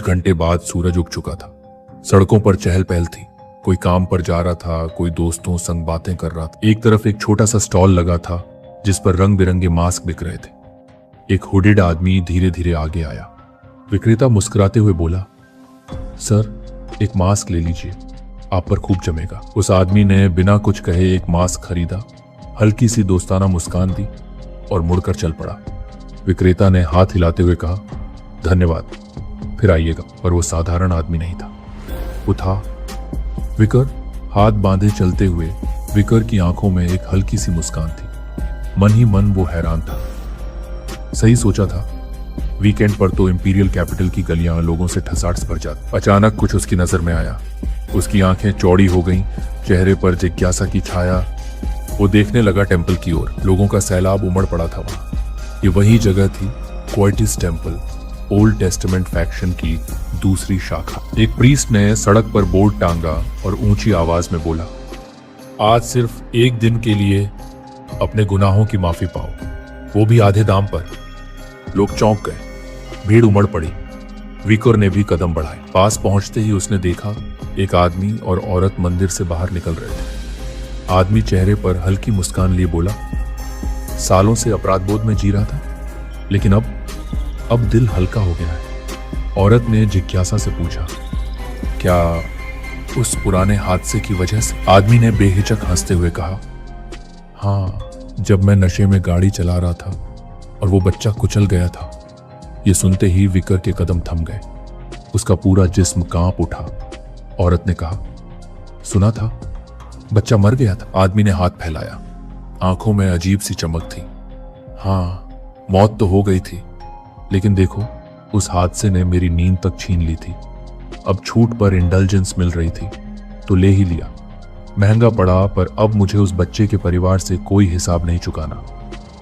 घंटे बाद सूरज उग चुका था। सड़कों पर चहल पहल थी। कोई काम पर जा रहा था, कोई दोस्तों संग बातें कर रहा था। एक तरफ एक छोटा सा स्टॉल लगा था जिस पर रंग बिरंगे मास्क बिक रहे थे। एक हुडिड आदमी धीरे धीरे आगे आया। विक्रेता मुस्कुराते हुए बोला, सर एक मास्क ले लीजिए, आप पर खूब जमेगा। उस आदमी ने बिना कुछ कहे एक मास्क खरीदा, हल्की सी दोस्ताना मुस्कान दी और मुड़कर चल पड़ा। विक्रेता ने हाथ हिलाते हुए कहा, धन्यवाद, फिर आइएगा। पर वो साधारण आदमी नहीं था, वो था विकर। हाथ बांधे चलते हुए विकर की आंखों में एक हल्की सी मुस्कान थी। मन ही मन वो हैरान था। सही सोचा था, वीकेंड पर तो इंपीरियल कैपिटल की गलियां लोगों से ठसाठ भर जाती। अचानक कुछ उसकी नजर में आया। उसकी आंखें चौड़ी हो गईं, चेहरे पर जिज्ञासा की छाया। वो देखने लगा टेंपल की ओर। लोगों का सैलाब उमड़ पड़ा था वहां। ये वही जगह थी, क्वाइटिस टेंपल, ओल्ड टेस्टामेंट फैक्शन की दूसरी शाखा। एक प्रीस्ट ने सड़क पर बोर्ड टांगा और ऊंची आवाज में बोला, आज सिर्फ एक दिन के लिए अपने गुनाहों की माफी पाओ, वो भी आधे दाम पर। लोग चौंक गए, भीड़ उमड़ पड़ी। विकर ने भी कदम बढ़ाए। पास पहुंचते ही उसने देखा एक आदमी और औरत मंदिर से बाहर निकल रहे थे। आदमी चेहरे पर हल्की मुस्कान लिए बोला, सालों से अपराध बोध में जी रहा था, लेकिन अब दिल हल्का हो गया है। औरत ने जिज्ञासा से पूछा, क्या उस पुराने हादसे की वजह से? आदमी ने बेहिचक हंसते हुए कहा, हाँ, जब मैं नशे में गाड़ी चला रहा था और वो बच्चा कुचल गया था। ये सुनते ही विकर के कदम थम गए। उसका पूरा जिस्म कांप उठा। औरत ने कहा, सुना था बच्चा मर गया था? आदमी ने हाथ फैलाया। आंखों में अजीब सी चमक थी। हाँ, मौत तो हो गई थी, लेकिन देखो, उस हादसे ने मेरी नींद तक छीन ली थी। अब छूट पर इंडल्जेंस मिल रही थी तो ले ही लिया। महंगा पड़ा, पर अब मुझे उस बच्चे के परिवार से कोई हिसाब नहीं चुकाना।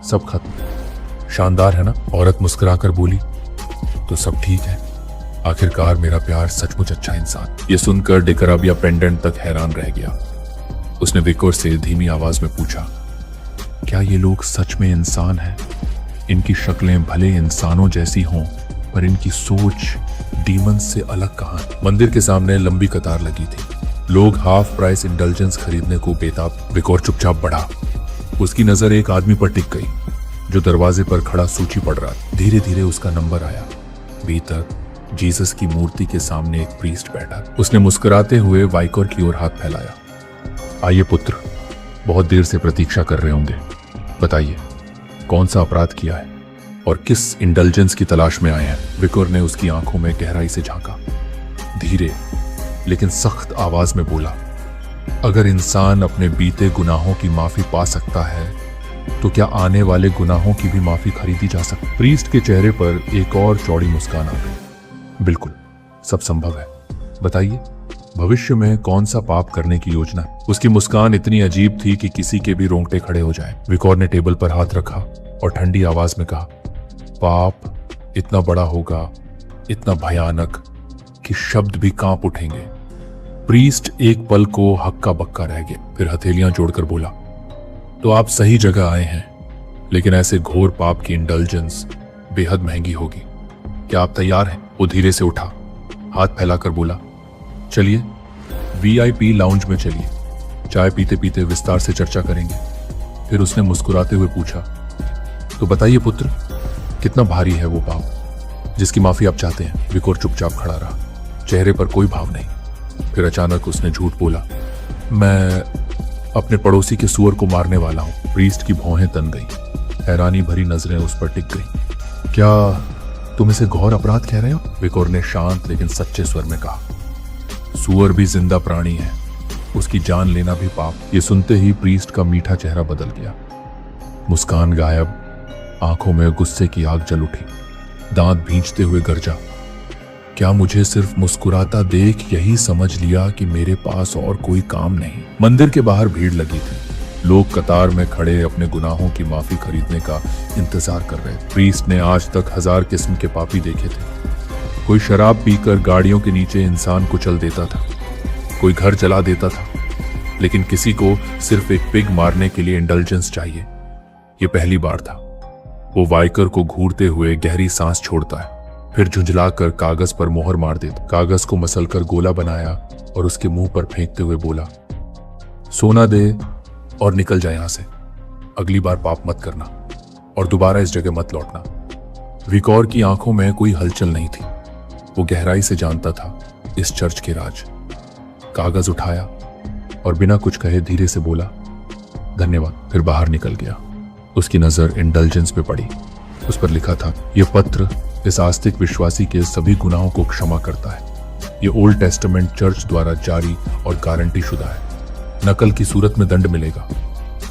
सब खत्म। शानदार है ना? औरत मुस्कुराकर बोली, तो सब ठीक है। आखिरकार मेरा प्यार सचमुच अच्छा इंसान। ये सुनकर डिकराबिया पेंडेंट तक हैरान रह गया। उसने विकर से धीमी आवाज में पूछा, क्या ये लोग सच में इंसान हैं? इनकी शक्लें भले इंसानों जैसी हों, पर इनकी सोच डीमन से अलग कहां है? मंदिर के सामने लंबी कतार लगी थी। लोग हाफ प्राइस इंडल्जेंस खरीदने को बेताब। विकर चुपचाप बढ़ा। उसकी नजर एक आदमी पर टिक गई जो दरवाजे पर खड़ा सूची पढ़ रहा था। धीरे धीरे उसका नंबर आया। भीतर जीसस की मूर्ति के सामने एक प्रीस्ट बैठा। उसने मुस्कुराते हुए वाइकर की ओर हाथ फैलाया। आइए पुत्र, बहुत देर से प्रतीक्षा कर रहे होंगे। बताइए, कौन सा अपराध किया है और किस इंडल्जेंस की तलाश में आए हैं? विकर ने उसकी आंखों में गहराई से झांका। धीरे लेकिन सख्त आवाज में बोला, अगर इंसान अपने बीते गुनाहों की माफी पा सकता है तो क्या आने वाले गुनाहों की भी माफी खरीदी जा सकती? प्रीस्ट के चेहरे पर एक और चौड़ी मुस्कान आ गई। बिल्कुल, सब संभव है। बताइए, भविष्य में कौन सा पाप करने की योजना है? उसकी मुस्कान इतनी अजीब थी कि किसी के भी रोंगटे खड़े हो जाएं। विकर ने टेबल पर हाथ रखा और ठंडी आवाज में कहा, पाप इतना बड़ा होगा, इतना भयानक कि शब्द भी कांप उठेंगे। प्रीस्ट एक पल को हक्का बक्का रह गया, फिर हथेलियां जोड़कर बोला, तो आप सही जगह आए हैं, लेकिन ऐसे घोर पाप की इंडल्जेंस बेहद महंगी होगी। क्या आप तैयार हैं? वो धीरे से उठा, हाथ फैलाकर बोला, चलिए वीआईपी लाउंज में चलिए, चाय पीते पीते विस्तार से चर्चा करेंगे। फिर उसने मुस्कुराते हुए पूछा, तो बताइए पुत्र, कितना भारी है वो पाप जिसकी माफी आप चाहते हैं? विकर चुपचाप खड़ा रहा, चेहरे पर कोई भाव नहीं। फिर अचानक उसने झूठ बोला, मैं अपने पड़ोसी के सुअर को मारने वाला हूं। प्रीस्ट की भौहें तन गई। हैरानी भरी नजरें उस पर टिक गई। क्या तुम इसे घोर अपराध कह रहे हो? विकर ने शांत लेकिन सच्चे स्वर में कहा। सुअर भी जिंदा प्राणी है, उसकी जान लेना भी पाप। ये सुनते ही प्रीस्ट का मीठा चेहरा बदल गया। मुस्कान गायब, आंखों में गुस्से की आग जल उठी। दांत भींचते हुए गरजा, क्या मुझे सिर्फ मुस्कुराता देख यही समझ लिया कि मेरे पास और कोई काम नहीं? मंदिर के बाहर भीड़ लगी थी। लोग कतार में खड़े अपने गुनाहों की माफी खरीदने का इंतजार कर रहे थे। प्रीस्ट ने आज तक 1000 किस्म के पापी देखे थे। कोई शराब पीकर गाड़ियों के नीचे इंसान कुचल देता था, कोई घर जला देता था, लेकिन किसी को सिर्फ एक पिग मारने के लिए इंडल्जेंस चाहिए। ये पहली बार था। वो वाइकर को घूरते हुए गहरी सांस छोड़ता है। फिर झुंझलाकर कागज पर मोहर मार देता। कागज को मसलकर गोला बनाया और उसके मुंह पर फेंकते हुए बोला, सोना दे और निकल जाए यहां से। अगली बार पाप मत करना और दोबारा इस जगह मत लौटना। विकौर की आंखों में कोई हलचल नहीं थी। वो गहराई से जानता था इस चर्च के राज। कागज उठाया और बिना कुछ कहे धीरे से बोला, धन्यवाद। फिर बाहर निकल गया। उसकी नजर इंडल्जेंस पे पड़ी। उस पर लिखा था, यह पत्र इस आस्तिक विश्वासी के सभी गुनाहों को क्षमा करता है। ये ओल्ड टेस्टामेंट चर्च द्वारा जारी और गारंटी शुदा है। नकल की सूरत में दंड मिलेगा।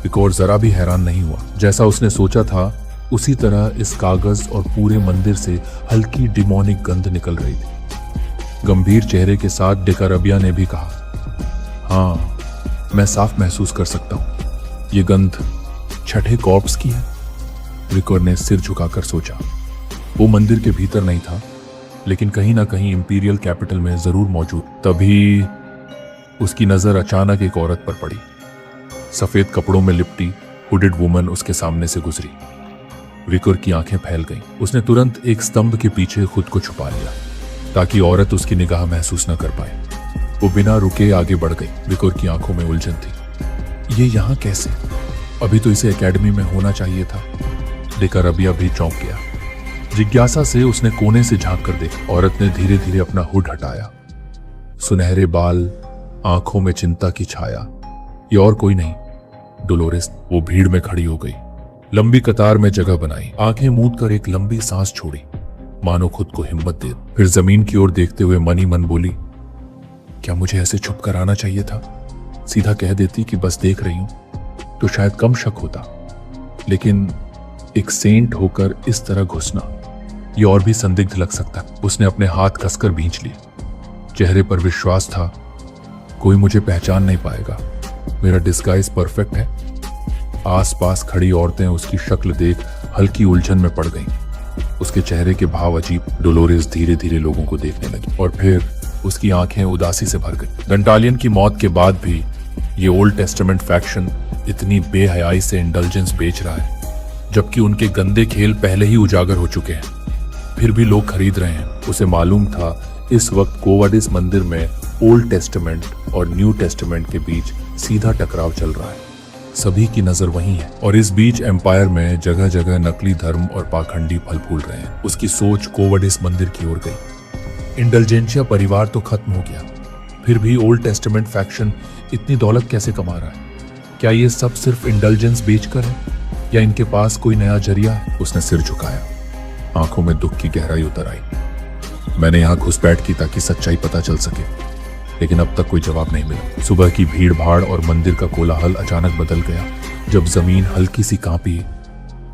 विकौर जरा भी हैरान नहीं हुआ। जैसा उसने सोचा था उसी तरह इस कागज और पूरे मंदिर से हल्की डिमोनिक गंध निकल रही थी। गंभीर चेहरे के साथ डेकारबिया ने भी कहा, हाँ, मैं साफ महसूस कर सकता हूं। ये गंध छठे कॉर्प्स की है। विकौर ने सिर झुकाकर सोचा। वो मंदिर के भीतर नहीं था, लेकिन कहीं ना कहीं इंपीरियल कैपिटल में जरूर मौजूद। तभी उसकी नजर अचानक एक औरत पर पड़ी। सफेद कपड़ों में लिपटी हुडेड वुमन उसके सामने से गुजरी। विकौर की आंखें फैल गईं। उसने तुरंत एक स्तंभ के पीछे खुद को छुपा लिया ताकि औरत उसकी निगाह महसूस न कर पाए। वो बिना रुके आगे बढ़ गई। विकौर की आंखों में उलझन थी। ये यहाँ कैसे? अभी तो इसे एकेडमी में होना चाहिए था। डेकारबिया भी चौंक गया। जिज्ञासा से उसने कोने से झांक कर देखा। औरत ने धीरे धीरे अपना हुड हटाया। सुनहरे बाल, आंखों में चिंता की छाया। ये और कोई नहीं, डोलोरेस। वो भीड़ में खड़ी हो गई, लंबी कतार में जगह बनाई, आंखें मूंद कर एक लंबी सांस छोड़ी, मानो खुद को हिम्मत दे। फिर जमीन की ओर देखते हुए मन ही मन बोली, क्या मुझे ऐसे छुप कर आना चाहिए था? सीधा कह देती कि बस देख रही हूं तो शायद कम शक होता, लेकिन एक सेंट होकर इस तरह घुसना, ये और भी संदिग्ध लग सकता। उसने अपने हाथ कसकर भींच लिए। चेहरे पर विश्वास था, कोई मुझे पहचान नहीं पाएगा। मेरा डिस्गाइज परफेक्ट है। आसपास खड़ी औरतें उसकी शक्ल देख हल्की उलझन में पड़ गईं। उसके चेहरे के भाव अजीब। डोलोरेस धीरे धीरे लोगों को देखने लगी और फिर उसकी आंखें उदासी से भर गई। डंटालियन की मौत के बाद भी ये ओल्ड टेस्टामेंट फैक्शन इतनी बेहयाई से इंडल्जेंस बेच रहा है, जबकि उनके गंदे खेल पहले ही उजागर हो चुके हैं। फिर भी लोग खरीद रहे हैं। उसे मालूम था इस वक्त कोवाडिस मंदिर में ओल्ड टेस्टामेंट और न्यू टेस्टामेंट के बीच सीधा टकराव चल रहा है। सभी की नजर वहीं है और इस बीच एम्पायर में जगह जगह नकली धर्म और पाखंडी फल फूल रहे हैं। उसकी सोच कोवाडिस मंदिर की ओर गई। इंडल्जेंशिया परिवार तो खत्म हो गया, फिर भी ओल्ड टेस्टामेंट फैक्शन इतनी दौलत कैसे कमा रहा है? क्या ये सब सिर्फ इंडल्जेंस बेचकर है या इनके पास कोई नया जरिया है? उसने सिर झुकाया। आंखों में दुख की गहराई उतर आई। मैंने यहां घुसपैठ की ताकि सच्चाई पता चल सके, लेकिन अब तक कोई जवाब नहीं मिला। सुबह की भीड़ भाड़ और मंदिर का कोलाहल अचानक बदल गया जब जमीन हल्की सी कांपी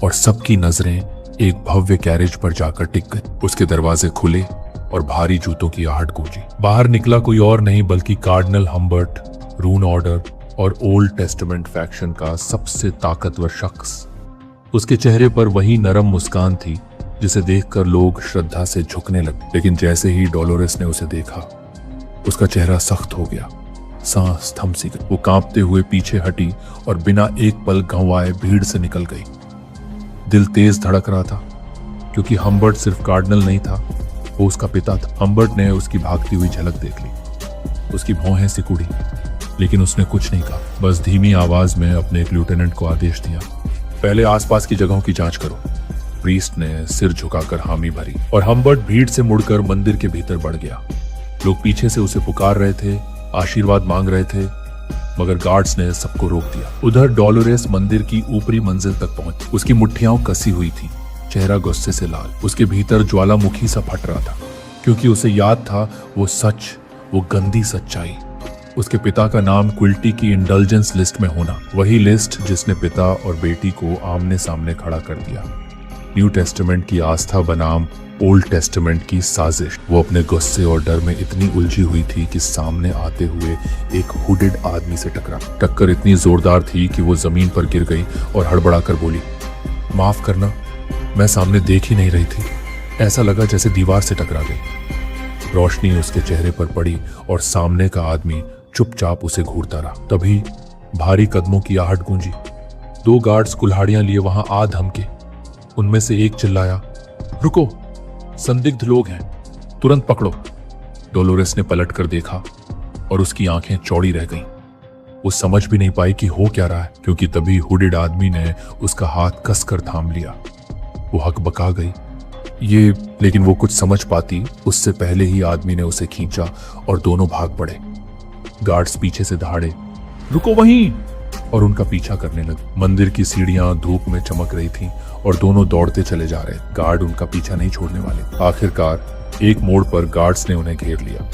और सबकी नजरें एक भव्य कैरेज पर जाकर टिक गई। उसके दरवाजे खुले और भारी जूतों की आहट गूंजी। बाहर निकला कोई और नहीं बल्कि कार्डिनल हम्बर्ट, रून ऑर्डर और ओल्ड टेस्टामेंट फैक्शन का सबसे ताकतवर शख्स। उसके चेहरे पर वही नरम मुस्कान थी जिसे देखकर लोग श्रद्धा से झुकने लगे। लेकिन जैसे ही डोलोरेस ने उसे देखा, उसका चेहरा सख्त हो गया। सांस थम सी गई। वो कांपते हुए पीछे हटी और बिना एक पल गंवाए भीड़ से निकल गई। दिल तेज धड़क रहा था क्योंकि हम्बर्ट सिर्फ कार्डिनल नहीं था, वो उसका पिता था। हम्बर्ट ने उसकी भागती हुई झलक देख ली। उसकी भौहें सिकुड़ी, लेकिन उसने कुछ नहीं कहा। बस धीमी आवाज में अपने एक लेफ्टिनेंट को आदेश दिया, पहले आसपास की जगहों की जांच करो। प्रीस्ट ने सिर झुकाकर हामी भरी और हम्बर्ट भीड़ से मुड़कर मंदिर के भीतर बढ़ गया। लोग पीछे से उसे पुकार रहे थे, आशीर्वाद मांग रहे थे, मगर गार्ड्स ने सबको रोक दिया। उधर डोलोरेस मंदिर की ऊपरी मंजिल तक पहुंची। उसकी मुट्ठियां कसी हुई थी, चेहरा गुस्से से लाल। उसके भीतर ज्वालामुखी सा फट रहा था क्योंकि उसे याद था वो सच, वो गंदी सच्चाई, उसके पिता का नाम क्विल्टी की इंडल्जेंस लिस्ट में होना, वही लिस्ट जिसने पिता और बेटी को आमने सामने खड़ा कर दिया। न्यू टेस्टामेंट की आस्था बनाम ओल्ड टेस्टामेंट की साजिश। वो अपने गुस्से और डर में इतनी उलझी हुई थी कि सामने आते हुए एक हुडेड आदमी से टकरा। टक्कर इतनी जोरदार थी कि वो जमीन पर गिर गई और हड़बड़ाकर बोली, माफ करना, मैं सामने देख ही नहीं रही थी। ऐसा लगा जैसे दीवार से टकरा गई। रोशनी उसके चेहरे पर पड़ी और सामने का आदमी चुपचाप उसे घूरता रहा। तभी भारी कदमों की आहट गूंजी। 2 गार्ड्स कुल्हाड़ियां लिए वहां आ धमके। उनमें से एक चिल्लाया, रुको, संदिग्ध लोग हैं, तुरंत पकड़ो। डोलोरेस ने पलट कर देखा और उसकी आंखें चौड़ी रह गईं। वो समझ भी नहीं पाई कि हो क्या रहा है, क्योंकि तभी हुडेड आदमी ने उसका हाथ कसकर थाम लिया। वो हकबका गई ये, लेकिन वो कुछ समझ पाती उससे पहले ही आदमी ने उसे खींचा और दोनों भाग पड़े। गार्ड्स पीछे से दहाड़े, रुको वहीं, और उनका पीछा करने लगे। मंदिर की सीढ़ियां धूप में चमक रही थीं और दोनों दौड़ते चले जा रहे। गार्ड उनका पीछा नहीं छोड़ने वाले। आखिरकार एक मोड़ पर गार्ड्स ने उन्हें घेर लिया।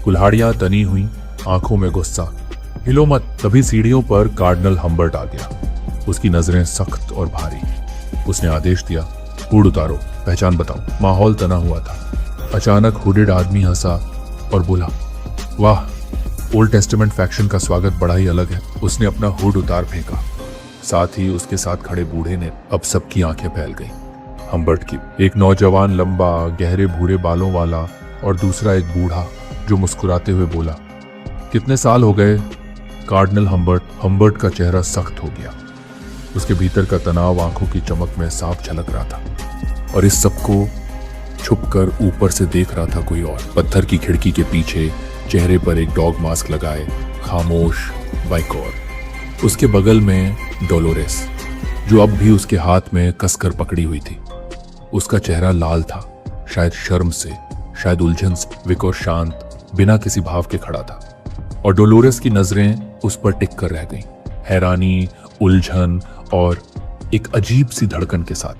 कुल्हाड़ियां तनी हुई, आंखों में गुस्सा। हिलो मत। तभी सीढ़ियों पर कार्डिनल हम्बर्ट आ गया। उसकी नजरें सख्त और भारी। उसने आदेश दिया, हुड उतारो, पहचान बताओ। माहौल तना हुआ था। अचानक हुडेड आदमी हंसा और बोला, वाह, ओल्ड टेस्टामेंट फैक्शन का स्वागत बड़ा ही अलग है। उसने अपना हुड उतार फेंका। साथ ही उसके साथ खड़े बूढ़े ने। अब सबकी आंखें फैल गईं। हम्बर्ट की, एक नौजवान लंबा गहरे भूरे बालों वाला और दूसरा एक बूढ़ा जो मुस्कुराते हुए बोला, कितने साल हो गए कार्डिनल हम्बर्ट। हम्बर्ट का चेहरा सख्त हो गया। उसके भीतर का तनाव आंखों की चमक में साफ झलक रहा था, और इस सबको छुपकर ऊपर से देख रहा था कोई और। पत्थर की खिड़की के पीछे चेहरे पर एक डॉग मास्क लगाए खामोश वाइकोर। उसके बगल में डोलोरेस, जो अब भी उसके हाथ में कसकर पकड़ी हुई थी। उसका चेहरा लाल था, शायद शर्म से, शायद उलझन से। विकोर शांत, बिना किसी भाव के खड़ा था, और डोलोरेस की नजरें उस पर टिक कर रह गईं, हैरानी, उलझन और एक अजीब सी धड़कन के साथ।